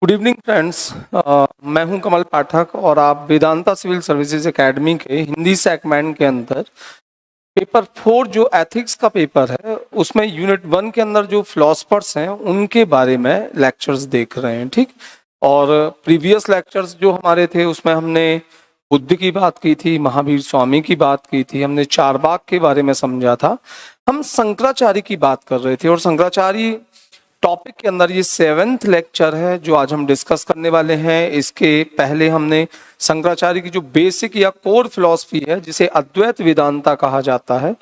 Good evening friends. मैं हूं कमल पाठक और आप वेदांता सिविल सर्विसेज एकेडमी के हिंदी सेगमेंट के अंदर पेपर 4 जो एथिक्स का पेपर है उसमें यूनिट 1 के अंदर जो फिलोसफर्स हैं उनके बारे में लेक्चर्स देख रहे हैं। ठीक, और प्रीवियस लेक्चर्स जो हमारे थे उसमें हमने बुद्ध की बात की थी, महावीर स्वामी की बात की थी, हमने चारवाक के बारे में समझा था, हम शंकराचार्य की बात कर रहे थे और शंकराचार्य टॉपिक के अंदर ये 7th लेक्चर है जो आज हम डिस्कस करने वाले हैं। इसके पहले हमने शंकराचार्य की जो बेसिक या कोर फिलॉसफी है जिसे अद्वैत वेदांता कहा जाता है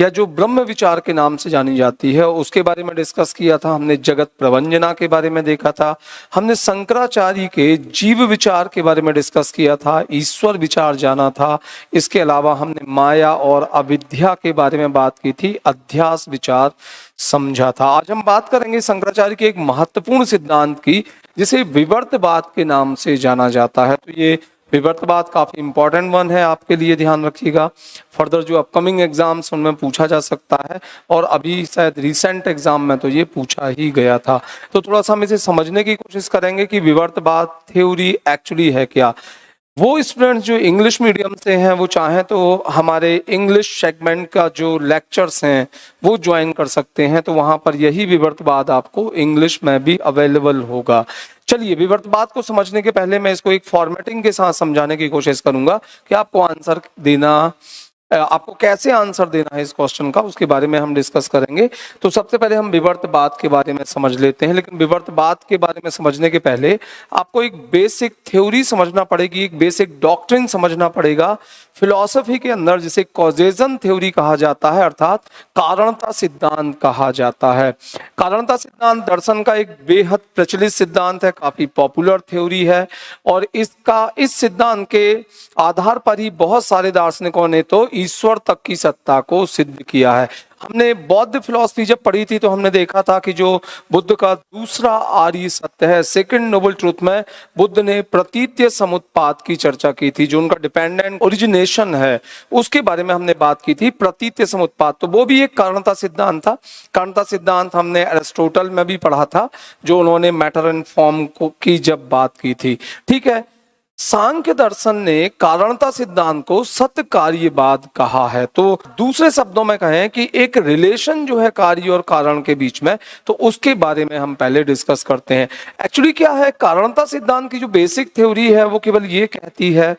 या जो ब्रह्म विचार के नाम से जानी जाती है उसके बारे में डिस्कस किया था। हमने जगत प्रवंजना के बारे में देखा था, हमने शंकराचार्य के जीव विचार के बारे में डिस्कस किया था, ईश्वर विचार जाना था। इसके अलावा हमने माया और अविद्या के बारे में बात की थी, अध्यास विचार समझा था। आज हम बात करेंगे शंकराचार्य के एक महत्वपूर्ण सिद्धांत की जिसे विवर्तवाद के नाम से जाना जाता है। तो ये विवर्तवाद काफी इंपॉर्टेंट वन है, आपके लिए ध्यान रखिएगा। फर्दर जो अपकमिंग एग्जाम्स उनमें पूछा जा सकता है और अभी शायद रिसेंट एग्जाम में तो ये पूछा ही गया था। तो थोड़ा सा हम इसे समझने की कोशिश करेंगे कि विवर्तवाद थ्योरी एक्चुअली है क्या। वो स्टूडेंट्स जो इंग्लिश मीडियम से हैं वो चाहें तो हमारे इंग्लिश सेगमेंट का जो लेक्चर्स हैं वो ज्वाइन कर सकते हैं, तो वहां पर यही विवर्तवाद आपको इंग्लिश में भी अवेलेबल होगा। चलिए, विवर्तवाद को समझने के पहले मैं इसको एक फॉर्मेटिंग के साथ समझाने की कोशिश करूंगा कि आपको आंसर देना, आपको कैसे आंसर देना है इस क्वेश्चन का, उसके बारे में हम डिस्कस करेंगे। तो सबसे पहले हम विवर्तवाद के बारे में समझ लेते हैं, लेकिन विवर्तवाद के बारे में समझने के पहले आपको एक बेसिक थ्योरी समझना पड़ेगी, एक बेसिक डॉक्ट्रिन समझना पड़ेगा फिलॉसफी के अंदर जिसे कॉजेशन थ्योरी कहा जाता है, अर्थात कारणता सिद्धांत कहा जाता है। कारणता सिद्धांत दर्शन का एक बेहद प्रचलित सिद्धांत है, काफी पॉपुलर थ्योरी है और इस सिद्धांत के आधार पर ही बहुत सारे दार्शनिकों ने तो ईश्वर तक की सत्ता को सिद्ध किया है। हमने बौद्ध फिलॉसफी जब पढ़ी थी तो हमने देखा था कि जो बुद्ध का दूसरा आर्य सत्य है, सेकंड नोबल ट्रूथ में बुद्ध ने प्रतीत्य समुत्पाद की चर्चा की थी, जो उनका डिपेंडेंट ओरिजिनेशन है उसके बारे में हमने बात की थी, प्रतीत्य समुत्पाद। तो वो भी एक कारणता सिद्धांत था। कारणता सिद्धांत हमने एरिस्टोटल में भी पढ़ा था, जो उन्होंने मैटर एंड फॉर्म की जब बात की थी। ठीक है, सांख्य दर्शन ने कारणता सिद्धांत को सत्य कार्यवाद कहा है। तो दूसरे शब्दों में कहें कि एक रिलेशन जो है कार्य और कारण के बीच में, तो उसके बारे में हम पहले डिस्कस करते हैं। एक्चुअली क्या है, कारणता सिद्धांत की जो बेसिक थ्योरी है वो केवल ये कहती है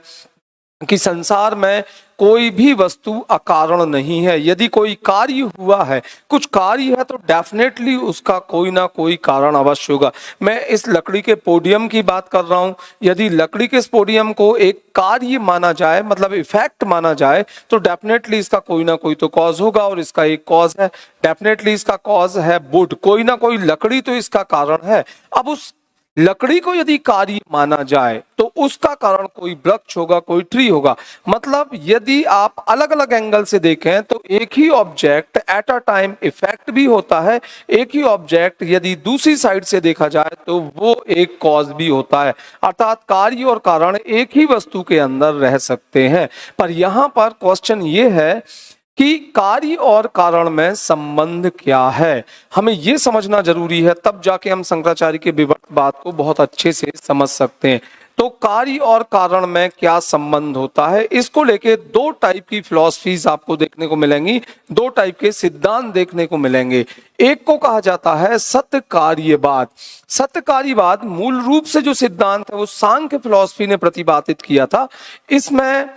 कि संसार में कोई भी वस्तु अकारण नहीं है। यदि कोई कार्य हुआ है, कुछ कार्य है, तो डेफिनेटली उसका कोई ना कोई कारण अवश्य होगा। मैं इस लकड़ी के पोडियम की बात कर रहा हूं, यदि लकड़ी के इस पोडियम को एक कार्य माना जाए, मतलब इफेक्ट माना जाए, तो डेफिनेटली इसका कोई ना कोई तो कॉज होगा और इसका एक कॉज है, डेफिनेटली इसका कॉज है वुड, कोई ना कोई लकड़ी तो इसका कारण है। अब उस लकड़ी को यदि कार्य माना जाए तो उसका कारण कोई वृक्ष होगा, कोई ट्री होगा। मतलब यदि आप अलग अलग एंगल से देखें तो एक ही object at a time effect भी होता है, एक ही ऑब्जेक्ट यदि दूसरी साइड से देखा जाए तो वो एक कॉज भी होता है। अर्थात कार्य और कारण एक ही वस्तु के अंदर रह सकते हैं। पर यहां पर क्वेश्चन ये है कि कार्य और कारण में संबंध क्या है, हमें यह समझना जरूरी है, तब जाके हम शंकराचार्य के विवर्तवाद को बहुत अच्छे से समझ सकते हैं। तो कार्य और कारण में क्या संबंध होता है, इसको लेके दो टाइप की फिलॉसफीज आपको देखने को मिलेंगी, दो टाइप के सिद्धांत देखने को मिलेंगे। एक को कहा जाता है सत्य कार्यवाद। सत्य कार्यवाद मूल रूप से जो सिद्धांत है वो सांख्य फिलॉसफी ने प्रतिपादित किया था। इसमें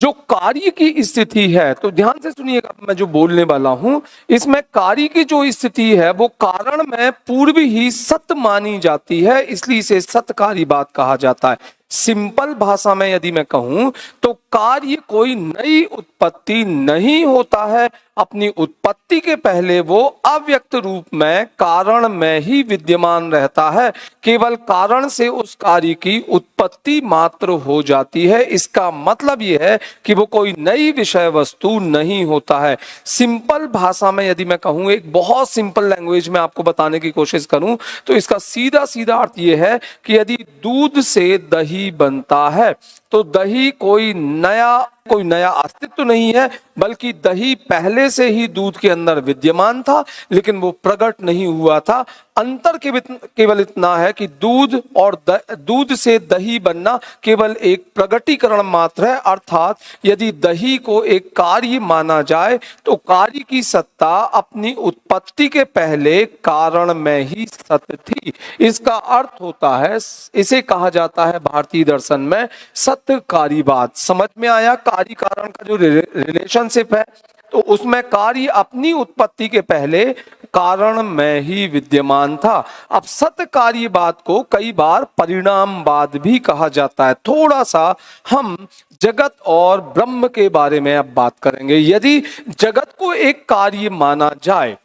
जो कार्य की स्थिति है, तो ध्यान से सुनिएगा मैं जो बोलने वाला हूं, इसमें कार्य की जो स्थिति है वो कारण में पूर्व ही सत्य मानी जाती है, इसलिए इसे सत्य कार्यवाद कहा जाता है। सिंपल भाषा में यदि मैं कहूं तो कार्य कोई नई उत्पत्ति नहीं होता है, अपनी उत्पत्ति के पहले वो अव्यक्त रूप में कारण में ही विद्यमान रहता है, केवल कारण से उस कार्य की उत्पत्ति मात्र हो जाती है। इसका मतलब यह है कि वो कोई नई विषय वस्तु नहीं होता है। सिंपल भाषा में यदि मैं कहूं, एक बहुत सिंपल लैंग्वेज में आपको बताने की कोशिश करूं, तो इसका सीधा सीधा अर्थ यह है कि यदि दूध से दही बनता है तो दही कोई नया कोई नया अस्तित्व नहीं है, बल्कि दही पहले से ही दूध के अंदर विद्यमान था, लेकिन वो प्रकट नहीं हुआ था। अंतर केवल इतना है कि दूध और दूध से दही बनना केवल एक प्रगटीकरण मात्र है, अर्थात यदि दही को एक कार्य माना जाए तो कार्य की सत्ता अपनी उत्पत्ति के पहले कारण में ही सत्य थी। इसका अर्थ होता है, इसे कहा जाता है भारतीय दर्शन में सत्य कार्यवाद। समझ में आया? कार्य कारण का जो रिलेशनशिप है, तो उसमें कार्य अपनी उत्पत्ति के पहले कारण में ही विद्यमान था। अब सत्य कार्यवाद को कई बार परिणामवाद भी कहा जाता है। थोड़ा सा हम जगत और ब्रह्म के बारे में अब बात करेंगे। यदि जगत को एक कार्य माना जाए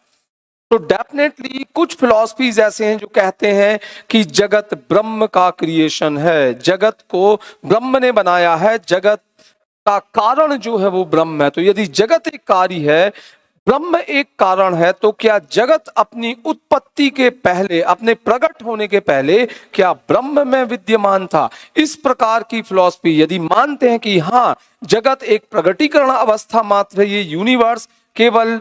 तो डेफिनेटली कुछ फिलॉसफीज ऐसे हैं जो कहते हैं कि जगत ब्रह्म का क्रिएशन है, जगत को ब्रह्म ने बनाया है, जगत का कारण जो है वो ब्रह्म है। तो यदि जगत एक कार्य है, ब्रह्म एक कारण है, तो क्या जगत अपनी उत्पत्ति के पहले, अपने प्रकट होने के पहले क्या ब्रह्म में विद्यमान था? इस प्रकार की फिलॉसफी यदि मानते हैं कि हाँ, जगत एक प्रगटीकरण अवस्था मात्र है, ये यूनिवर्स केवल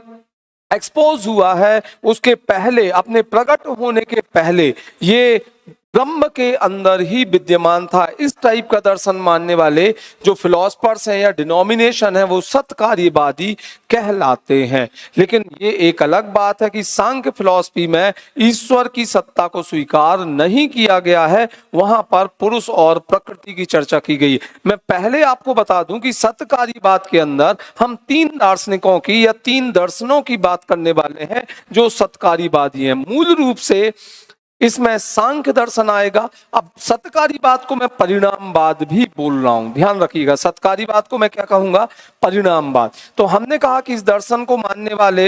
एक्सपोज हुआ है, उसके पहले, अपने प्रकट होने के पहले ये ब्रह्म के अंदर ही विद्यमान था, इस टाइप का दर्शन मानने वाले जो फिलोसफर्स हैं या डिनोमिनेशन है, वो सत्कार्यवादी कहलाते हैं। लेकिन ये एक अलग बात है कि सांख्य फिलॉसफी में ईश्वर की सत्ता को स्वीकार नहीं किया गया है, वहां पर पुरुष और प्रकृति की चर्चा की गई। मैं पहले आपको बता दूं कि सत्कार्यवाद के अंदर हम तीन दार्शनिकों की या तीन दर्शनों की बात करने वाले हैं जो सत्कार्यवादी हैं। मूल रूप से इसमें सांख्य दर्शन आएगा। अब सत्कार्यवाद को मैं परिणामवाद भी बोल रहा हूं, ध्यान रखिएगा। सत्कार्यवाद को मैं क्या कहूंगा? परिणामवाद। तो हमने कहा कि इस दर्शन को मानने वाले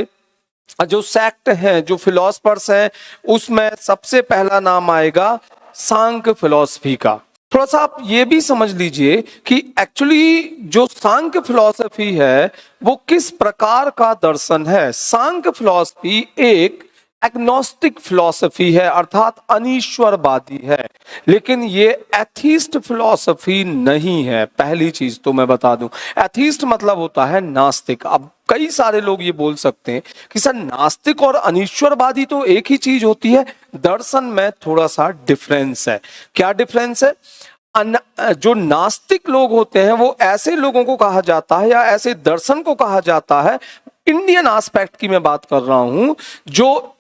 जो सेक्ट हैं, जो फिलोसफर्स हैं, उसमें सबसे पहला नाम आएगा सांख्य फिलॉसफी का। थोड़ा सा आप ये भी समझ लीजिए कि एक्चुअली जो सांख्य फिलॉसफी है वो किस प्रकार का दर्शन है। सांख्य फिलॉसफी एक एग्नोस्टिक फिलॉसफी है, अर्थात अनीश्वरवादी है, लेकिन ये एथीस्ट फिलॉसफी नहीं है। पहली चीज तो मैं बता दूं, एथीस्ट मतलब होता है नास्तिक। अब कई सारे लोग ये बोल सकते हैं कि सर नास्तिक और अनीश्वरवादी तो एक ही चीज होती है। दर्शन में थोड़ा सा डिफरेंस है। क्या डिफरेंस है? जो नास्तिक लोग होते हैं वो ऐसे लोगों को कहा जाता है या ऐसे दर्शन को कहा जाता है, इंडियन एस्पेक्ट की मैं बात कर रहा हूं, जो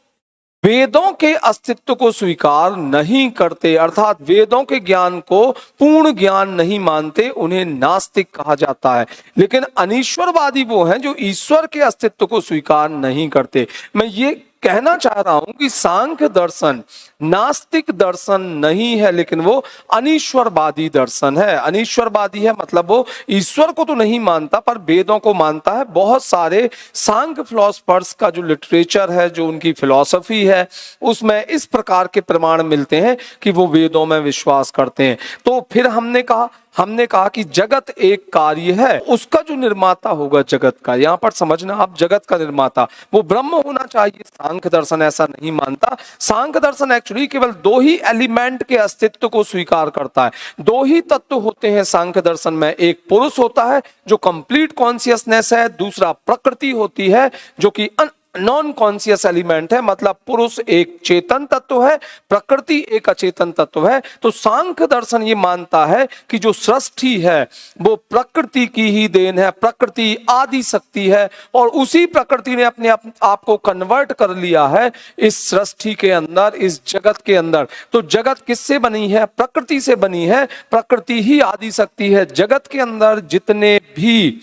वेदों के अस्तित्व को स्वीकार नहीं करते, अर्थात वेदों के ज्ञान को पूर्ण ज्ञान नहीं मानते, उन्हें नास्तिक कहा जाता है। लेकिन अनीश्वरवादी वो हैं जो ईश्वर के अस्तित्व को स्वीकार नहीं करते। मैं ये कहना चाह रहा हूं कि सांख्य दर्शन नास्तिक दर्शन नहीं है, लेकिन वो अनीश्वरवादी दर्शन है। अनीश्वरवादी है मतलब वो ईश्वर को तो नहीं मानता पर वेदों को मानता है। बहुत सारे सांख्य फिलोसफर्स का जो लिटरेचर है, जो उनकी फिलॉसफी है, उसमें इस प्रकार के प्रमाण मिलते हैं कि वो वेदों में विश्वास करते हैं। तो फिर हमने कहा कि जगत एक कार्य है, उसका जो निर्माता होगा जगत का, यहां पर समझना आप, जगत का निर्माता वो ब्रह्म होना चाहिए। सांख्य दर्शन ऐसा नहीं मानता। सांख्य दर्शन एक्चुअली केवल दो ही एलिमेंट के अस्तित्व को स्वीकार करता है। दो ही तत्व होते हैं सांख्य दर्शन में, एक पुरुष होता है जो कंप्लीट कॉन्शियसनेस है, दूसरा प्रकृति होती है जो कि नॉन कॉन्शियस एलिमेंट है। मतलब पुरुष एक चेतन तत्व है, प्रकृति एक अचेतन तत्व है। तो सांख्य दर्शन ये मानता है कि जो सृष्टि है वो प्रकृति की ही देन है, प्रकृति आदि शक्ति है, और उसी प्रकृति ने अपने आप को कन्वर्ट कर लिया है इस सृष्टि के अंदर, इस जगत के अंदर। तो जगत किससे बनी है? प्रकृति से बनी है। प्रकृति ही आदि शक्ति है। जगत के अंदर जितने भी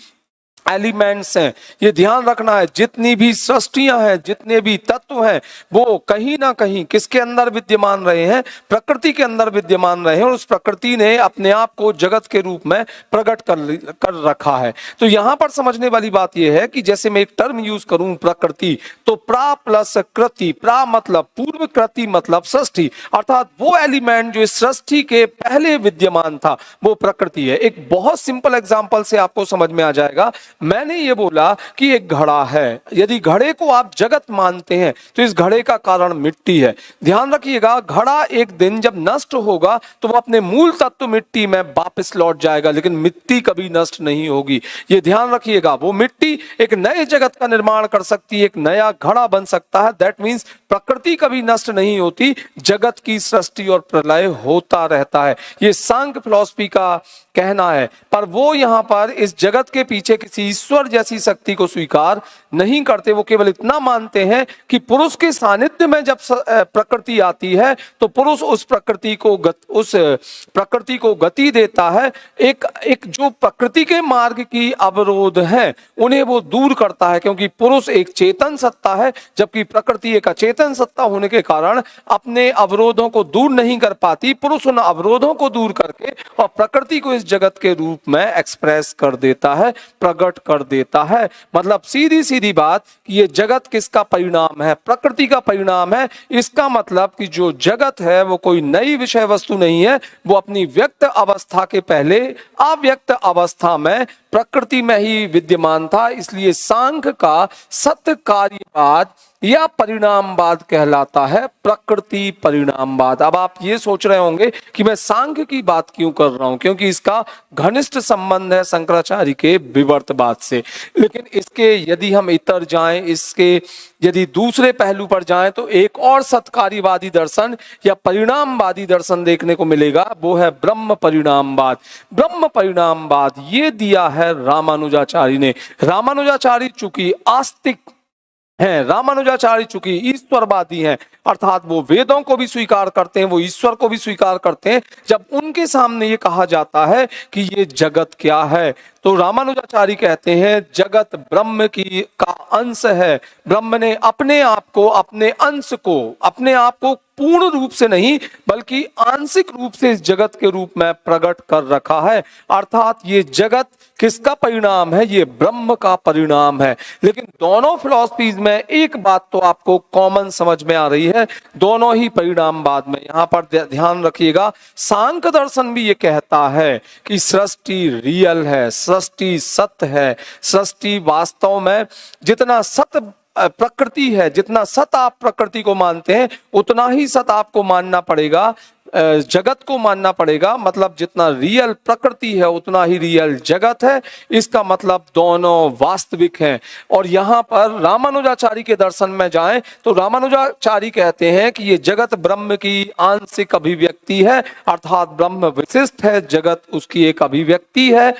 एलिमेंट्स हैं, ये ध्यान रखना है, जितनी भी सृष्टियां हैं, जितने भी तत्व हैं, वो कहीं ना कहीं किसके अंदर विद्यमान रहे हैं? प्रकृति के अंदर विद्यमान रहे हैं, और उस प्रकृति ने अपने आप को जगत के रूप में प्रकट कर रखा है। तो यहां पर समझने वाली बात यह है कि जैसे मैं एक टर्म यूज करूं प्रकृति, तो प्रा प्लस कृति, प्रा मतलब पूर्व, कृति मतलब सृष्टि, अर्थात वो एलिमेंट जो इस सृष्टि के पहले विद्यमान था वो प्रकृति है। एक बहुत सिंपल एग्जाम्पल से आपको समझ में आ जाएगा। मैंने ये बोला कि एक घड़ा है, यदि घड़े को आप जगत मानते हैं तो इस घड़े का कारण मिट्टी है। ध्यान रखिएगा, घड़ा एक दिन जब नष्ट होगा तो वो अपने मूल तत्व मिट्टी में वापस लौट जाएगा, लेकिन मिट्टी कभी नष्ट नहीं होगी। ये ध्यान रखिएगा, वो मिट्टी एक नए जगत का निर्माण कर सकती है, एक नया घड़ा बन सकता है। दैट मीन्स प्रकृति कभी नष्ट नहीं होती, जगत की सृष्टि और प्रलय होता रहता है। ये सांख्य फिलॉसफी का कहना है। पर वो यहाँ पर इस जगत के पीछे किसी ईश्वर जैसी शक्ति को स्वीकार नहीं करते। वो केवल इतना मानते हैं कि पुरुष के सानिध्य में जब प्रकृति आती है तो पुरुष उस प्रकृति को गति देता है। एक जो प्रकृति के मार्ग की अवरोध है उन्हें वो दूर करता है, क्योंकि पुरुष एक चेतन सत्ता है जबकि प्रकृति एक अचेतन सत्ता होने के कारण अपने अवरोधों को दूर नहीं कर पाती। पुरुष उन अवरोधों को दूर करके और प्रकृति को इस जगत के रूप में एक्सप्रेस कर देता है, प्रकट कर देता है। मतलब सीधी सीधी बात, ये जगत किसका परिणाम है? प्रकृति का परिणाम है। इसका मतलब कि जो जगत है वो कोई नई विषय वस्तु नहीं है, वो अपनी व्यक्त अवस्था के पहले अव्यक्त अवस्था में प्रकृति में ही विद्यमान था। इसलिए सांख्य का सत्य कार्यवाद या परिणामवाद कहलाता है, प्रकृति परिणामवाद। अब आप ये सोच रहे होंगे कि मैं सांख्य की बात क्यों कर रहा हूं, क्योंकि इसका घनिष्ठ संबंध है शंकराचार्य के विवर्तवाद से। लेकिन इसके यदि हम इतर जाएं, इसके यदि दूसरे पहलू पर जाएं तो एक और सत्कार्यवादी दर्शन या परिणामवादी दर्शन देखने को मिलेगा, वो है ब्रह्म परिणामवाद। ब्रह्म परिणामवाद ये दिया है रामानुजाचार्य ने। रामानुजाचार्य चूंकि आस्तिक हैं, रामानुजाचार्य चूंकि ईश्वरवादी हैं, अर्थात वो वेदों को भी स्वीकार करते हैं, वो ईश्वर को भी स्वीकार करते हैं। जब उनके सामने ये कहा जाता है कि ये जगत क्या है, तो रामानुजाचार्य कहते हैं जगत ब्रह्म की का अंश है। ब्रह्म ने अपने आप को, अपने अंश को, अपने आप को पूर्ण रूप से नहीं बल्कि आंशिक रूप से इस जगत के रूप में प्रकट कर रखा है। अर्थात ये जगत किसका परिणाम है? ये ब्रह्म का परिणाम है। लेकिन दोनों फिलॉसफीज में एक बात तो आपको कॉमन समझ में आ रही है, दोनों ही परिणामवाद में। यहां पर ध्यान रखिएगा, सांख्य दर्शन भी ये कहता है कि सृष्टि रियल है, सृष्टि सत्य है, सृष्टि वास्तव में जितना सत्य प्रकृति है, जितना सत आप प्रकृति को मानते हैं उतना ही सत आपको मानना पड़ेगा, जगत को मानना पड़ेगा। मतलब जितना रियल प्रकृति है उतना ही रियल जगत है। इसका मतलब दोनों वास्तविक हैं। और यहाँ पर रामानुजाचार्य के दर्शन में जाएं तो रामानुजाचार्य कहते हैं कि ये जगत ब्रह्म की आंशिक अभिव्यक्ति है, अर्थात ब्रह्म विशिष्ट है, जगत उसकी एक अभिव्यक्ति है।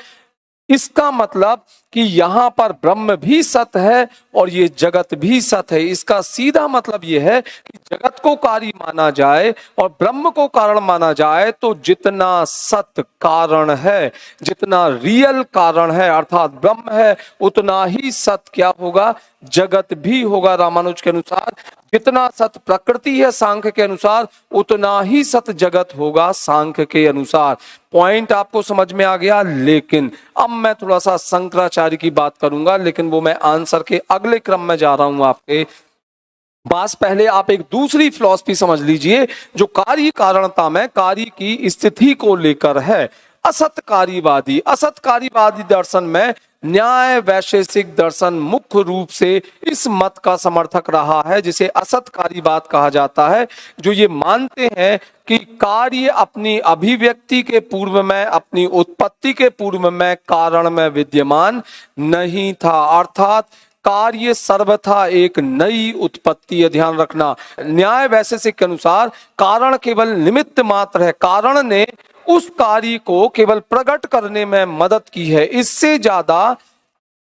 इसका मतलब कि यहाँ पर ब्रह्म भी सत्य है और ये जगत भी सत्य है। इसका सीधा मतलब यह है कि जगत को कार्य माना जाए और ब्रह्म को कारण माना जाए तो जितना सत्य कारण है, जितना रियल कारण है अर्थात ब्रह्म है, उतना ही सत्य क्या होगा? जगत भी होगा। रामानुज के अनुसार जितना सत्य प्रकृति है सांख्य के अनुसार, उतना ही सत्य जगत होगा सांख्य के अनुसार। पॉइंट आपको समझ में आ गया। लेकिन अब मैं थोड़ा सा शंकराचार्य की बात करूंगा, लेकिन वो मैं आंसर के अगले क्रम में जा रहा हूं आपके पास। पहले आप एक दूसरी फिलॉसफी समझ लीजिए जो कार्य कारणता में कार्य की स्थिति को लेकर है। असत्कार्यवादी, असत्कार्यवादी दर्शन में न्याय वैशेषिक दर्शन मुख्य रूप से इस मत का समर्थक रहा है जिसे असत्कार्यवाद कहा जाता है, जो ये मानते हैं कि कार्य अपनी अभिव्यक्ति के पूर्व में, अपनी उत्पत्ति के पूर्व में कारण में विद्यमान नहीं था। अर्थात कार्य सर्वथा एक नई उत्पत्ति है। ध्यान रखना, न्याय वैशेषिक के अनुसार कारण केवल निमित्त मात्र है। कारण ने उस कार्य को केवल प्रकट करने में मदद की है, इससे ज्यादा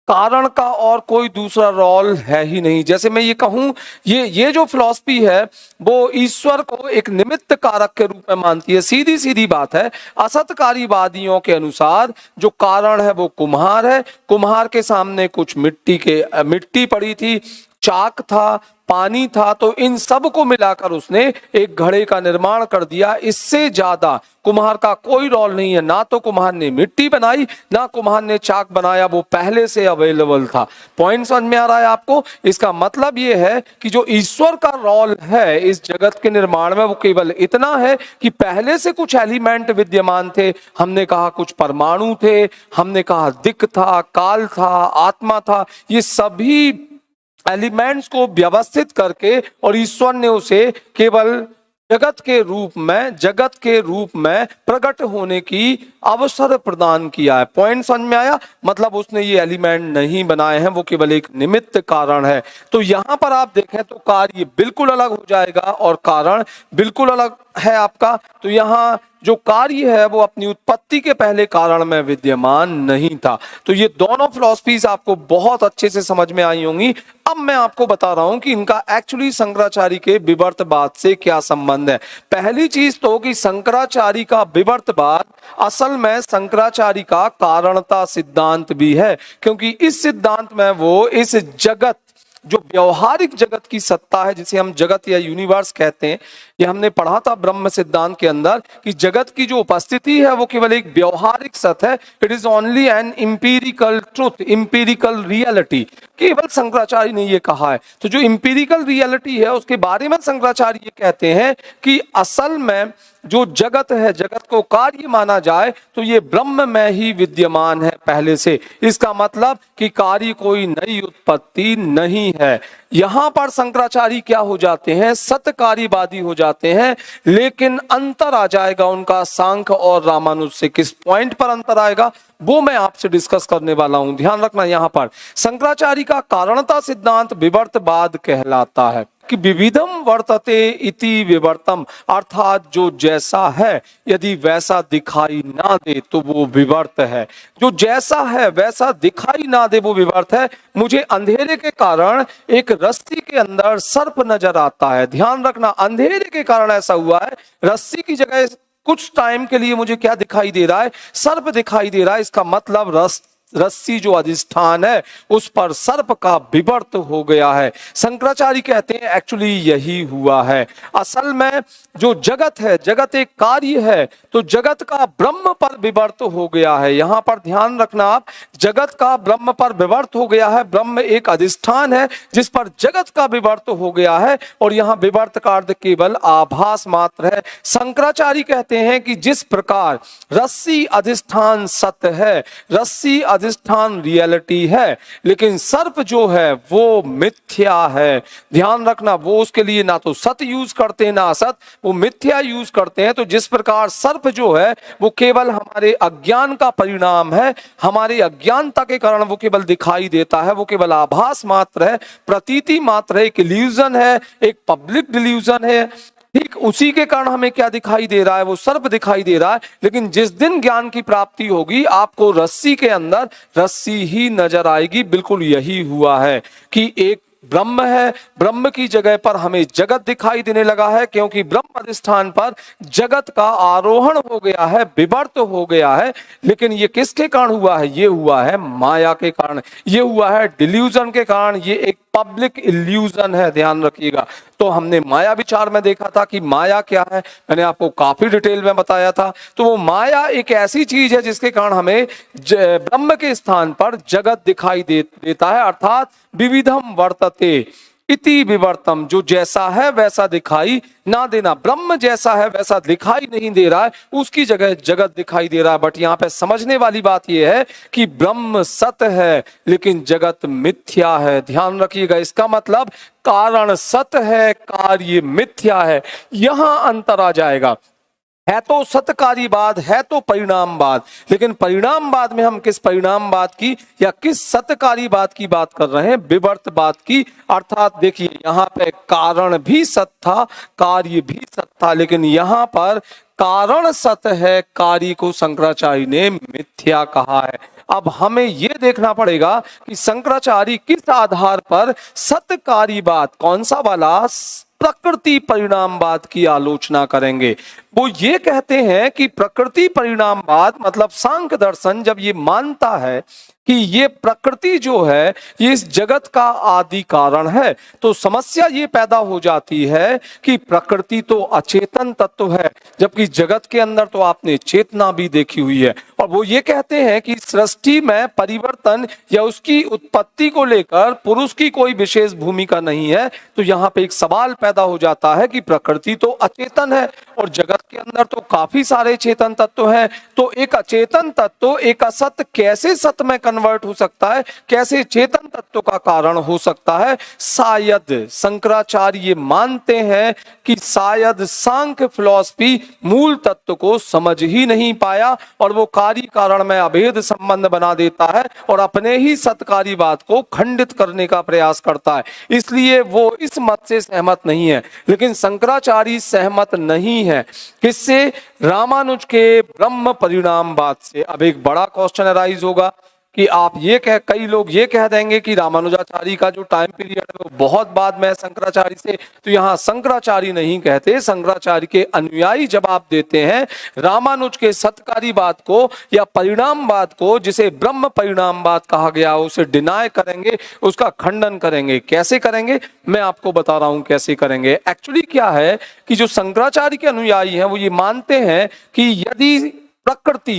कारण का और कोई दूसरा रोल है ही नहीं। जैसे मैं ये कहूं, ये जो फिलॉसफी है वो ईश्वर को एक निमित्त कारक के रूप में मानती है। सीधी सीधी बात है। असत्कार्यवादियों के अनुसार जो कारण है वो कुम्हार है। कुम्हार के सामने कुछ मिट्टी पड़ी थी, चाक था, पानी था, तो इन सब को मिलाकर उसने एक घड़े का निर्माण कर दिया। इससे ज्यादा कुम्हार का कोई रोल नहीं है। ना तो कुम्हार ने मिट्टी बनाई, ना कुम्हार ने चाक बनाया, वो पहले से अवेलेबल था। पॉइंट समझ में आ रहा है आपको? इसका मतलब ये है कि जो ईश्वर का रोल है इस जगत के निर्माण में, वो केवल इतना है कि पहले से कुछ एलिमेंट विद्यमान थे। हमने कहा कुछ परमाणु थे, हमने कहा दिक् था, काल था, आत्मा था। ये सभी एलिमेंट्स को व्यवस्थित करके और ईश्वर ने उसे केवल जगत के रूप में प्रकट होने की अवसर प्रदान किया है। पॉइंट समझ में आया? मतलब उसने ये एलिमेंट नहीं बनाए हैं, वो केवल एक निमित्त कारण है। तो यहां पर आप देखें तो कार्य बिल्कुल अलग हो जाएगा और कारण बिल्कुल अलग है आपका। तो यहाँ जो कार्य है वो अपनी उत्पत्ति के पहले कारण में विद्यमान नहीं था। तो ये दोनों फिलॉसफीज आपको बहुत अच्छे से समझ में आई होंगी। अब मैं आपको बता रहा हूं कि इनका एक्चुअली शंकराचार्य के विवर्तवाद से क्या संबंध है। पहली चीज तो कि शंकराचार्य का विवर्तवाद असल में शंकराचार्य का कारणता सिद्धांत भी है, क्योंकि इस सिद्धांत में वो इस जगत, जो व्यवहारिक जगत की सत्ता है, जिसे हम जगत या यूनिवर्स कहते हैं, ये हमने पढ़ा था ब्रह्म सिद्धांत के अंदर कि जगत की जो उपस्थिति है वो केवल एक व्यवहारिक सत्य है। It is only an empirical truth, empirical reality. केवल शंकराचार्य ने ये कहा है। तो जो इंपीरिकल रियलिटी है उसके बारे में शंकराचार्य ये कहते हैं कि असल में जो जगत है, जगत को कार्य माना जाए तो ये ब्रह्म में ही विद्यमान है पहले से। इसका मतलब कि कार्य कोई नई उत्पत्ति नहीं है। यहां पर शंकराचार्य क्या हो जाते हैं? सत्यकार्यवादी हो जाते हैं। लेकिन अंतर आ जाएगा उनका सांख्य और रामानुज से। किस पॉइंट पर अंतर आएगा वो मैं आपसे डिस्कस करने वाला हूं। ध्यान रखना, यहां पर शंकराचार्य का कारणता सिद्धांत विवर्तवाद कहलाता है कि विविधम वर्तते इति विवर्तम, अर्थात जो जैसा है यदि वैसा दिखाई ना दे तो वो विवर्त है। जो जैसा है वैसा दिखाई ना दे वो विवर्त है। मुझे अंधेरे के कारण एक रस्सी के अंदर सर्प नजर आता है। ध्यान रखना, अंधेरे के कारण ऐसा हुआ है। रस्सी की जगह कुछ टाइम के लिए मुझे क्या दिखाई दे रहा है? सर्प दिखाई दे रहा है। इसका मतलब रस्सी जो अधिष्ठान है उस पर सर्प का विवर्त हो गया है। शंकराचार्य कहते हैं एक्चुअली यही हुआ है। असल में जो जगत है, जगत एक कार्य है, तो जगत का ब्रह्म पर विवर्त हो गया है। यहां पर ध्यान रखना आप, जगत का ब्रह्म पर विवर्त हो गया है। ब्रह्म एक अधिष्ठान है जिस पर जगत का विवर्त हो गया है, और यहां विवर्त का अर्थ केवल आभास मात्र है। शंकराचार्य कहते हैं कि जिस प्रकार रस्सी अधिष्ठान सत्य है, रस्सी अधिष्ठान रियलिटी है, लेकिन सर्प जो है वो मिथ्या है। ध्यान रखना, वो उसके लिए ना तो सत्य यूज करते हैं ना असत, वो मिथ्या यूज करते हैं। तो जिस प्रकार सर्प जो है वो केवल हमारे अज्ञान का परिणाम है, हमारे अज्ञानता के कारण वो केवल दिखाई देता है, वो केवल आभास मात्र है, प्रतीति मात्र है, एक इल्यूजन है, एक पब्लिक डिल्यूजन है। ठीक उसी के कारण हमें क्या दिखाई दे रहा है? वो सर्प दिखाई दे रहा है। लेकिन जिस दिन ज्ञान की प्राप्ति होगी आपको रस्सी के अंदर रस्सी ही नजर आएगी। बिल्कुल यही हुआ है कि एक ब्रह्म है, ब्रह्म की जगह पर हमें जगत दिखाई देने लगा है, क्योंकि ब्रह्म अधिष्ठान पर जगत का आरोहण हो गया है, विवर्त हो गया है। लेकिन ये किसके कारण हुआ है? ये हुआ है माया के कारण, ये हुआ है डिल्यूजन के कारण। ये एक पब्लिक इल्यूजन है, ध्यान रखिएगा। तो हमने माया विचार में देखा था कि माया क्या है, मैंने आपको काफी डिटेल में बताया था। तो वो माया एक ऐसी चीज है जिसके कारण हमें ब्रह्म के स्थान पर जगत दिखाई देता है, अर्थात विविधम वर्तते इति विवर्तम, जो जैसा है वैसा दिखाई ना देना। ब्रह्म जैसा है वैसा दिखाई नहीं दे रहा है, उसकी जगह जगत दिखाई दे रहा है। बट यहाँ पे समझने वाली बात यह है कि ब्रह्म सत्य है लेकिन जगत मिथ्या है। ध्यान रखिएगा, इसका मतलब कारण सत्य है, कार्य मिथ्या है। यहां अंतर आ जाएगा। है तो सत्यकार्यवाद, है तो परिणामवाद, लेकिन परिणामवाद में हम किस परिणामवाद की या किस सत्यकार्यवाद की बात कर रहे हैं? विवर्तवाद की। अर्थात देखिए, यहाँ पे कारण भी सत्य था, कार्य भी सत्य था, लेकिन यहाँ पर कारण सत्य है, कार्य को शंकराचार्य ने मिथ्या कहा है। अब हमें यह देखना पड़ेगा कि शंकराचार्य किस आधार पर सत्यकार्यवाद, कौन सा वाला, प्रकृति परिणामवाद की आलोचना करेंगे। वो ये कहते हैं कि प्रकृति परिणामवाद मतलब सांख्य दर्शन जब ये मानता है कि ये प्रकृति जो है ये इस जगत का आदि कारण है, तो समस्या ये पैदा हो जाती है कि प्रकृति तो अचेतन तत्व है, जबकि जगत के अंदर तो आपने चेतना भी देखी हुई है। और वो ये कहते हैं कि सृष्टि में परिवर्तन या उसकी उत्पत्ति को लेकर पुरुष की कोई विशेष भूमिका नहीं है। तो यहाँ पे एक सवाल पैदा हो जाता है कि प्रकृति तो अचेतन है और जगत के अंदर तो काफी सारे चेतन तत्व हैं, तो एक अचेतन तत्व एक असत कैसे सत में कन्वर्ट हो सकता है, कैसे चेतन तत्व का कारण हो सकता है। शायद शंकराचार्य ये मानते हैं कि शायद सांख्य फिलॉसफी मूल तत्व को समझ ही नहीं पाया और वो कार्य कारण में अभेद संबंध बना देता है और अपने ही सत्कार्यवाद को खंडित करने का प्रयास करता है, इसलिए वो इस मत से सहमत नहीं है। लेकिन शंकराचार्य सहमत नहीं है किससे? रामानुज के ब्रह्म परिणामवाद से। अब एक बड़ा क्वेश्चन अराइज होगा कि आप ये कई लोग ये कह देंगे कि रामानुजाचार्य का जो टाइम पीरियड है वो बहुत बाद में है शंकराचार्य से, तो यहाँ शंकराचार्य नहीं कहते, शंकराचार्य के अनुयायी जवाब देते हैं रामानुज के सत्कार्यवाद को या परिणामवाद को, जिसे ब्रह्म परिणामवाद कहा गया, उसे डिनाय करेंगे, उसका खंडन करेंगे। कैसे करेंगे मैं आपको बता रहा हूं कैसे करेंगे। एक्चुअली क्या है कि जो शंकराचार्य के अनुयायी हैं वो ये मानते हैं कि यदि प्रकृति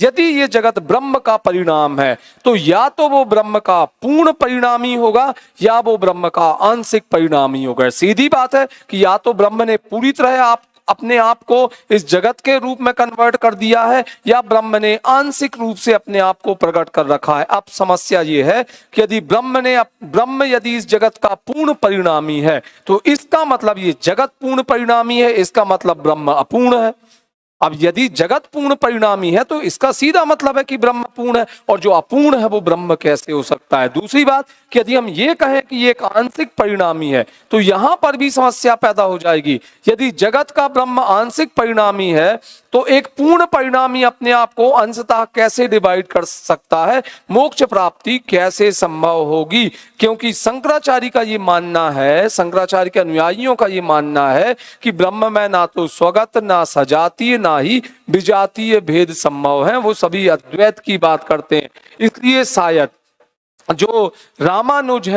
यदि ये जगत ब्रह्म का परिणाम है तो या तो वो ब्रह्म का पूर्ण परिणामी होगा या वो ब्रह्म का आंशिक परिणामी होगा। सीधी बात है कि या तो ब्रह्म ने पूरी तरह अपने आप को इस जगत के रूप में कन्वर्ट कर दिया है या ब्रह्म ने आंशिक रूप से अपने आप को प्रकट कर रखा है। अब समस्या ये है कि यदि ब्रह्म यदि इस जगत का पूर्ण परिणामी है तो इसका मतलब ये जगत पूर्ण परिणामी है, इसका मतलब ब्रह्म अपूर्ण है। अब यदि जगत पूर्ण परिणामी है तो इसका सीधा मतलब है कि ब्रह्म पूर्ण है, और जो अपूर्ण है वो ब्रह्म कैसे हो सकता है। दूसरी बात कि यदि हम ये कहें कि ये एक आंशिक परिणामी है तो यहां पर भी समस्या पैदा हो जाएगी। यदि जगत का ब्रह्म आंशिक परिणामी है तो एक पूर्ण परिणामी अपने आप को अंशतः कैसे डिवाइड कर सकता है, मोक्ष प्राप्ति कैसे संभव होगी? क्योंकि शंकराचार्य का ये मानना है, शंकराचार्य के अनुयायियों का ये मानना है कि ब्रह्म में ना तो स्वगत ना सजातीय ना ही विजातीय भेद संभव है, वो सभी अद्वैत की बात करते हैं। इसलिए शायद जो रामानुज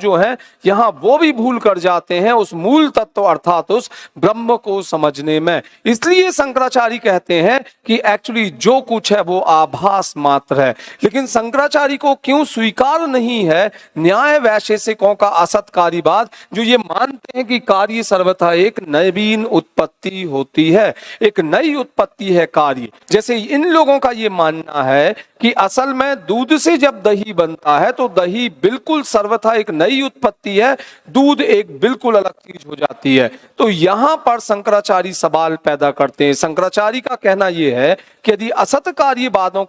जो हैं यहाँ वो भी भूल कर जाते हैं उस मूल तत्व अर्थात उस ब्रह्म को समझने में। इसलिए शंकराचार्य कहते हैं कि एक्चुअली जो कुछ है वो आभास मात्र है। लेकिन शंकराचार्य को क्यों स्वीकार नहीं है न्याय वैशेषिकों का असत्कार्यवाद, जो ये मानते हैं कि कार्य सर्वथा एक नवीन उत्पत्ति होती है, एक नई उत्पत्ति है कार्य। जैसे इन लोगों का ये मानना है कि असल में दूध से जब दही बनता है तो दही बिल्कुल सर्वथा एक नई उत्पत्ति है, दूध एक बिल्कुल अलग चीज हो जाती है। तो यहां पर शंकराचार्य सवाल पैदा करते हैं। शंकराचार्य का कहना यह है कि यदि असत्कार्यवादियों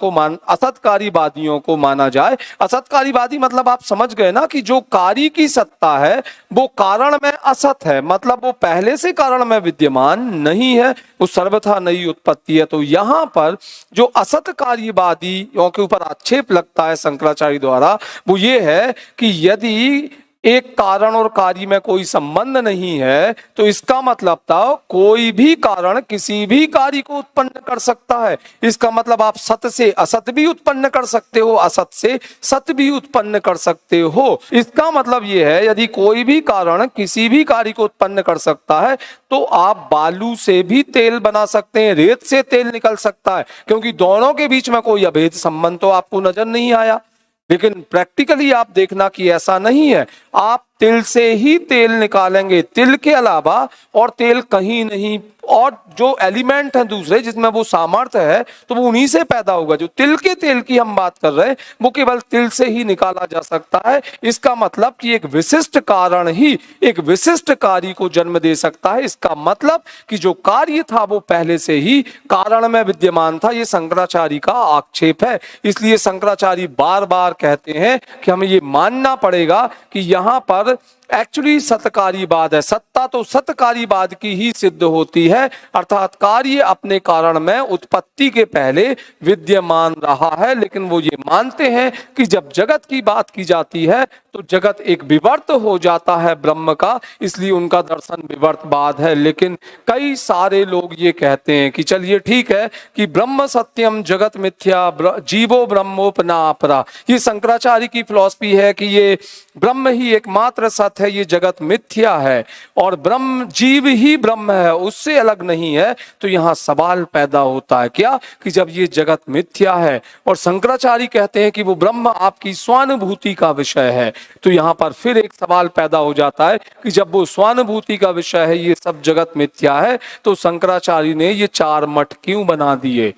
को माना जाए, असत्कार्यवादी मतलब आप समझ गए ना कि जो कार्य की सत्ता है वो कारण में असत है, मतलब वो पहले से कारण में विद्यमान नहीं है, वो सर्वथा नई उत्पत्ति है। तो यहां पर जो असत्कार्यवादियों के ऊपर आक्षेप लगता है शंकराचार्य द्वारा वो ये है कि यदि एक कारण और कार्य में कोई संबंध नहीं है तो इसका मतलब था कोई भी कारण किसी भी कार्य को उत्पन्न कर सकता है। इसका मतलब आप सत से असत भी उत्पन्न कर सकते हो, असत से सत भी उत्पन्न कर सकते हो। इसका मतलब यह है यदि कोई भी कारण किसी भी कार्य को उत्पन्न कर सकता है तो आप बालू से भी तेल बना सकते हैं, रेत से तेल निकल सकता है, क्योंकि दोनों के बीच में कोई अभेद संबंध तो आपको नजर नहीं आया। लेकिन प्रैक्टिकली आप देखना कि ऐसा नहीं है। आप तिल से ही तेल निकालेंगे, तिल के अलावा और तेल कहीं नहीं, और जो एलिमेंट है दूसरे जिसमें वो सामर्थ्य है तो वो उन्हीं से पैदा होगा। जो तिल के तेल की हम बात कर रहे हैं वो केवल तिल से ही निकाला जा सकता है। इसका मतलब कि एक विशिष्ट कारण ही एक विशिष्ट कार्य को जन्म दे सकता है। इसका मतलब कि जो कार्य था वो पहले से ही कारण में विद्यमान था। ये शंकराचार्य का आक्षेप है। इसलिए शंकराचार्य बार बार कहते हैं कि हमें ये मानना पड़ेगा कि यहाँ पर एक्चुअली सत्कार्यवाद है, सत्य सत्ता तो सत्कार्यवाद की ही सिद्ध होती है, अर्थात कार्य अपने कारण में उत्पत्ति के पहले विद्यमान रहा है। लेकिन वो ये मानते हैं कि जब जगत की बात की जाती है तो जगत एक विवर्त हो जाता है ब्रह्म का, इसलिए उनका दर्शन विवर्तवाद है। लेकिन कई सारे लोग ये कहते हैं कि चलिए ठीक है कि ब्रह्म सत्यम जगत मिथ्या जीवो ब्रह्मोपनापरा, ये शंकराचार्य की फिलॉसफी है कि ये ब्रह्म ही एकमात्र सत्य है, ये जगत मिथ्या है और ब्रह्म जीव ही ब्रह्म है, उससे अलग नहीं है। तो यहाँ सवाल पैदा होता है क्या कि जब ये जगत मिथ्या है और शंकराचार्य कहते हैं कि वो ब्रह्म आपकी स्वानुभूति का विषय है, तो यहाँ पर फिर एक सवाल पैदा हो जाता है कि जब वो स्वानुभूति का विषय है, ये सब जगत मिथ्या है, तो शंकराचार्य ने ये चार मठ क्यों बना दिए,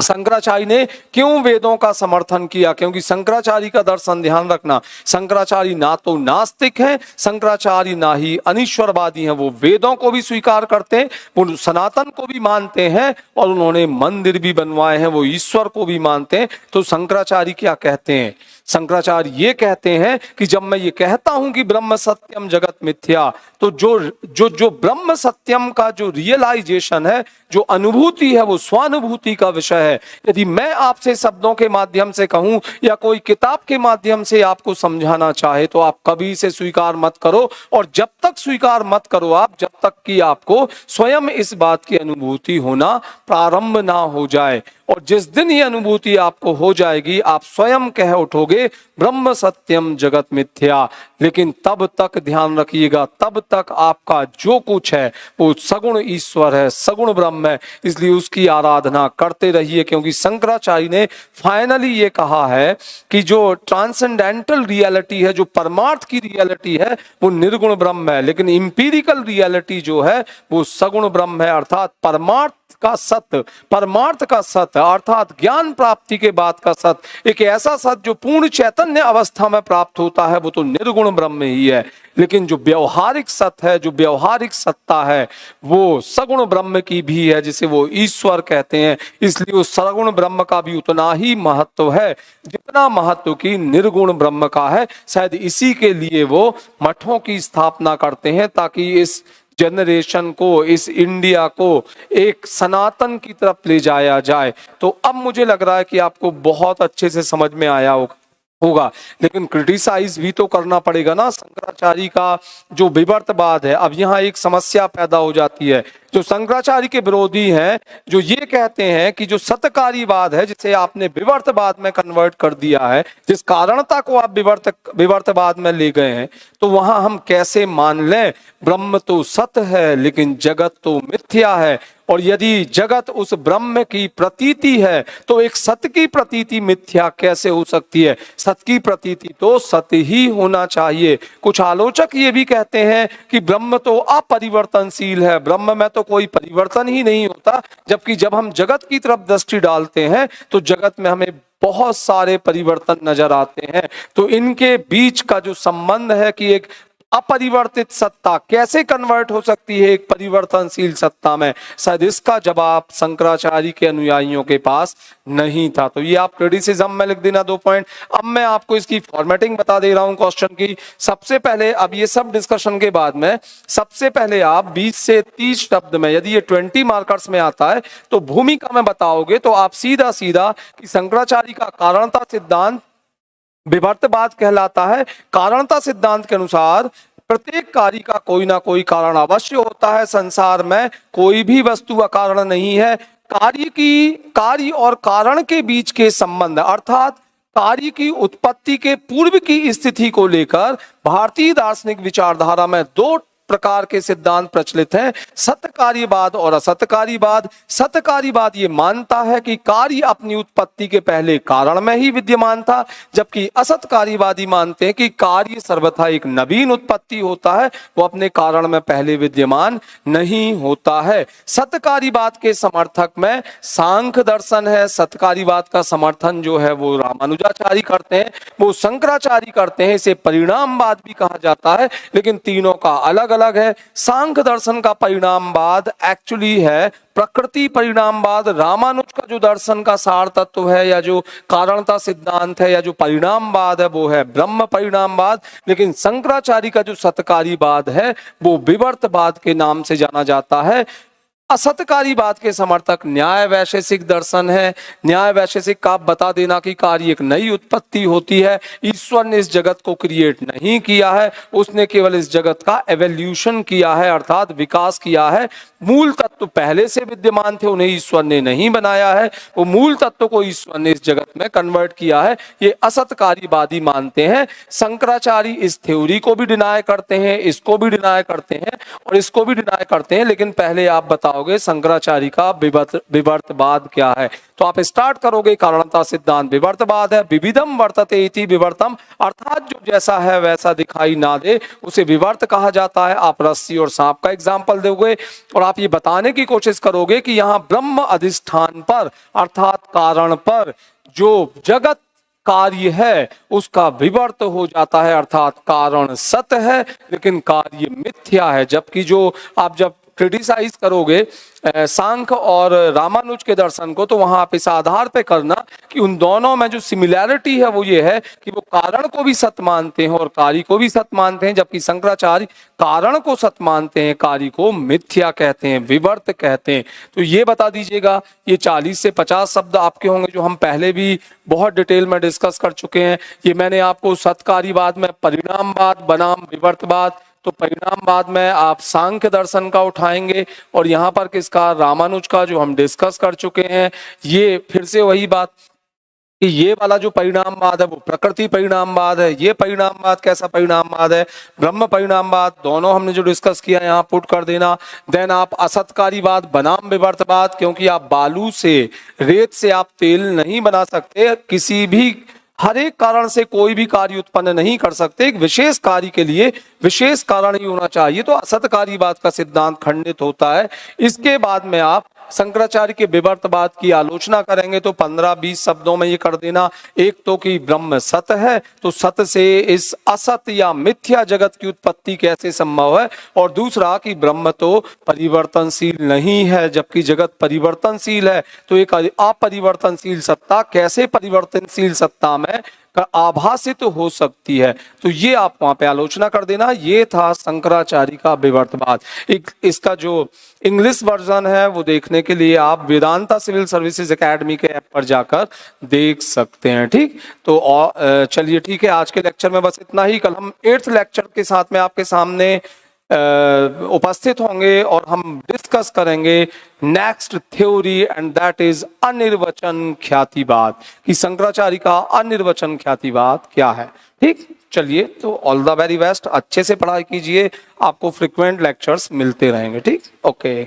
शंकराचार्य ने क्यों वेदों का समर्थन किया? क्योंकि शंकराचार्य का दर्शन, ध्यान रखना, शंकराचार्य ना तो नास्तिक हैं, शंकराचार्य ना ही अनीश्वरवादी हैं, वो वेदों को भी स्वीकार करते हैं, वो सनातन को भी मानते हैं और उन्होंने मंदिर भी बनवाए हैं, वो ईश्वर को भी मानते हैं। तो शंकराचार्य क्या कहते हैं? शंकराचार्य ये कहते हैं कि जब मैं ये कहता हूं कि ब्रह्म सत्यम जगत मिथ्या, तो जो ब्रह्म सत्यम का जो रियलाइजेशन है, जो अनुभूति है, वो स्वानुभूति का विषय है। यदि मैं आपसे शब्दों के माध्यम से कहूं या कोई किताब के माध्यम से आपको समझाना चाहे तो आप कभी से स्वीकार मत करो, और जब तक स्वीकार मत करो आप, जब तक कि आपको स्वयं इस बात की अनुभूति होना प्रारंभ ना हो जाए। और जिस दिन ये अनुभूति आपको हो जाएगी, आप स्वयं कह उठोगे ब्रह्म सत्यम जगत मिथ्या। लेकिन तब तक ध्यान रखिएगा, तब तक आपका जो कुछ है वो सगुण ईश्वर है, सगुण ब्रह्म है, इसलिए उसकी आराधना करते रहिए। क्योंकि शंकराचार्य ने फाइनली ये कहा है कि जो ट्रांसेंडेंटल रियलिटी है, जो परमार्थ की रियलिटी है, वो निर्गुण ब्रह्म है, लेकिन इंपीरिकल रियलिटी जो है वो सगुण ब्रह्म है, अर्थात परमार्थ का सत्य, परमार्थ का सत्य, अर्थात ज्ञान प्राप्ति के बाद का सत्य, एक ऐसा सत्य जो पूर्ण चैतन्य अवस्था में प्राप्त होता है, वो तो निर्गुण ब्रह्म ही है। लेकिन जो व्यवहारिक सत्य है, जो व्यवहारिक सत्ता है, वो सगुण ब्रह्म की भी है, जिसे वो ईश्वर कहते हैं। इसलिए उस सगुण ब्रह्म का भी उतना ही महत्व है जितना महत्व की निर्गुण ब्रह्म का है। शायद इसी के लिए वो मठों की स्थापना करते हैं, ताकि इस जनरेशन को, इस इंडिया को एक सनातन की तरफ ले जाया जाए। तो अब मुझे लग रहा है कि आपको बहुत अच्छे से समझ में आया होगा, लेकिन क्रिटिसाइज भी तो करना पड़ेगा ना शंकराचार्य का जो विवर्तवाद है। अब यहाँ एक समस्या पैदा हो जाती है, जो शंकराचार्य के विरोधी हैं, जो ये कहते हैं कि जो सत्कार्यवाद है, जिसे आपने विवर्तवाद में कन्वर्ट कर दिया है, जिस कारणता को आप विवर्तवाद में ले गए हैं, तो वहां हम कैसे मान लें ब्रह्म तो सत्य है लेकिन जगत तो मिथ्या है। और यदि जगत उस ब्रह्म की प्रतीति है तो एक सत्य की प्रतीति मिथ्या कैसे हो सकती है? सत्य की प्रतीति तो सत्य ही होना चाहिए। कुछ आलोचक ये भी कहते हैं कि ब्रह्म तो अपरिवर्तनशील है, ब्रह्म में तो कोई परिवर्तन ही नहीं होता, जबकि जब हम जगत की तरफ दृष्टि डालते हैं तो जगत में हमें बहुत सारे परिवर्तन नजर आते हैं। तो इनके बीच का जो संबंध है कि एक अपरिवर्तित सत्ता कैसे कन्वर्ट हो सकती है एक परिवर्तनशील सत्ता में, शायद इसका जवाब शंकराचार्य के अनुयायियों के पास नहीं था। तो ये आप क्रिटिसिज्म में लिख देना 2 पॉइंट। अब मैं आपको इसकी फॉर्मेटिंग बता दे रहा हूं क्वेश्चन की। सबसे पहले, अब ये सब डिस्कशन के बाद में सबसे पहले आप 20 से 30 शब्द में, यदि ये 20 मार्कर्स में आता है तो भूमिका में बताओगे, तो आप सीधा सीधा कि शंकराचार्य का कारणता सिद्धांत विवर्तवाद कहलाता है। कारणता सिद्धांत के अनुसार प्रत्येक कार्य का कोई ना कोई कारण अवश्य होता है। संसार में कोई भी वस्तु अकारण नहीं है। कार्य और कारण के बीच के संबंध, अर्थात कार्य की उत्पत्ति के पूर्व की स्थिति को लेकर भारतीय दार्शनिक विचारधारा में 2 प्रकार के सिद्धांत प्रचलित हैं, सत्यकार्यवाद और असत्यकार्यवाद। सत्यकार्यवाद ये मानता है कि कार्य अपनी उत्पत्ति के पहले कारण में ही विद्यमान था, जबकि असत्यकार्यवादी मानते हैं कि कार्य सर्वथा एक नवीन उत्पत्ति होता है, वो अपने कारण में पहले विद्यमान नहीं होता है। सत्यकार्यवाद के समर्थक में सांख्य दर्शन है। सत्यकार्यवाद का समर्थन जो है वो रामानुजाचार्य करते हैं, वो शंकराचार्य करते हैं। इसे परिणामवाद भी कहा जाता है, लेकिन तीनों का अलग अलग है। सांख्य दर्शन का परिणामवाद एक्चुअली है प्रकृति परिणामवाद। रामानुज का जो दर्शन का सार तत्व है या जो कारणता सिद्धांत है या जो परिणामवाद है वो है ब्रह्म परिणामवाद। लेकिन शंकराचार्य का जो सतकारीवाद है वो विवर्तवाद के नाम से जाना जाता है। असतकारीवाद के समर्थक न्याय वैशेषिक दर्शन है। न्याय वैशेषिक का बता देना कि कार्य एक नई उत्पत्ति होती है, ईश्वर ने इस जगत को क्रिएट नहीं किया है, उसने केवल इस जगत का एवोल्यूशन किया है अर्थात विकास किया है। मूल तत्व पहले से विद्यमान थे, उन्हें ईश्वर ने नहीं बनाया है, वो मूल तत्व को ईश्वर ने इस जगत में कन्वर्ट किया है। ये असतकारीवादी मानते हैं। शंकराचार्य इस थ्योरी को भी डिनाय करते हैं, इसको भी डिनाय करते हैं और इसको भी डिनाय करते हैं। लेकिन पहले आप बताओगे शंकराचार्य का विवर्तवाद क्या है। तो आप स्टार्ट करोगे कारणता सिद्धांत विवर्तवाद है। विविधम वर्तते इति विवर्तम, अर्थात जो जैसा है वैसा दिखाई ना दे उसे विवर्त कहा जाता है। आप रस्सी और सांप का एग्जाम्पल दोगे और आप ये बताने की कोशिश करोगे कि यहाँ ब्रह्म अधिष्ठान पर अर्थात कारण पर जो जगत कार्य है उसका विवर्त हो जाता है अर्थात कारण सत्य है लेकिन कार्य मिथ्या है। जबकि जो आप जब क्रिटिसाइज करोगे सांख्य और रामानुज के दर्शन को तो वहां आप इस आधार पे करना कि उन दोनों में जो सिमिलैरिटी है वो ये है कि वो कारण को भी सत्य मानते हैं और कार्य को भी सत्य मानते हैं। जबकि शंकराचार्य कारण को सत्य मानते हैं, कार्य को मिथ्या कहते हैं, विवर्त कहते हैं। तो ये बता दीजिएगा, ये 40 से 50 शब्द आपके होंगे जो हम पहले भी बहुत डिटेल में डिस्कस कर चुके हैं। ये मैंने आपको सत्कारीवाद में परिणामवाद बनाम विवर्तवाद, तो परिणामवाद में आप सांख्य दर्शन का उठाएंगे और यहाँ पर किसका, रामानुज का, जो हम डिस्कस कर चुके हैं। ये फिर से वही बात कि ये वाला जो परिणामवाद है वो प्रकृति परिणामवाद है। ये परिणामवाद कैसा परिणामवाद है, ब्रह्म परिणामवाद। दोनों हमने जो डिस्कस किया यहाँ पुट कर देना। देन आप असतकारीवाद बनाम विवर्तवाद, क्योंकि आप बालू से, रेत से आप तेल नहीं बना सकते, किसी भी हर एक कारण से कोई भी कार्य उत्पन्न नहीं कर सकते। एक विशेष कार्य के लिए विशेष कारण ही होना चाहिए। तो असतकारीवाद का सिद्धांत खंडित होता है। इसके बाद में आप शंकराचार्य के विवर्तवाद की आलोचना करेंगे तो 15-20 शब्दों में ये कर देना। एक तो कि ब्रह्म सत्य है, तो सत्य से इस असत या मिथ्या जगत की उत्पत्ति कैसे संभव है, और दूसरा कि ब्रह्म तो परिवर्तनशील नहीं है जबकि जगत परिवर्तनशील है। तो एक अपरिवर्तनशील सत्ता कैसे परिवर्तनशील सत्ता में आभासित हो सकती है। तो ये आप वहां पे आलोचना कर देना। ये था शंकराचार्य का विवर्तवाद। इसका जो इंग्लिश वर्जन है वो देखने के लिए आप वेदांता सिविल सर्विसेज एकेडमी के ऐप पर जाकर देख सकते हैं। ठीक, तो चलिए ठीक है, आज के लेक्चर में बस इतना ही। कल हम 8th लेक्चर के साथ में आपके सामने उपस्थित होंगे और हम डिस्कस करेंगे next theory and that is अनिर्वचन ख्यातिवाद, कि शंकराचार्य का अनिर्वचन ख्यातिवाद क्या है। ठीक, चलिए, तो ऑल द वेरी बेस्ट। अच्छे से पढ़ाई कीजिए, आपको फ्रिक्वेंट लेक्चर्स मिलते रहेंगे। ठीक, ओके।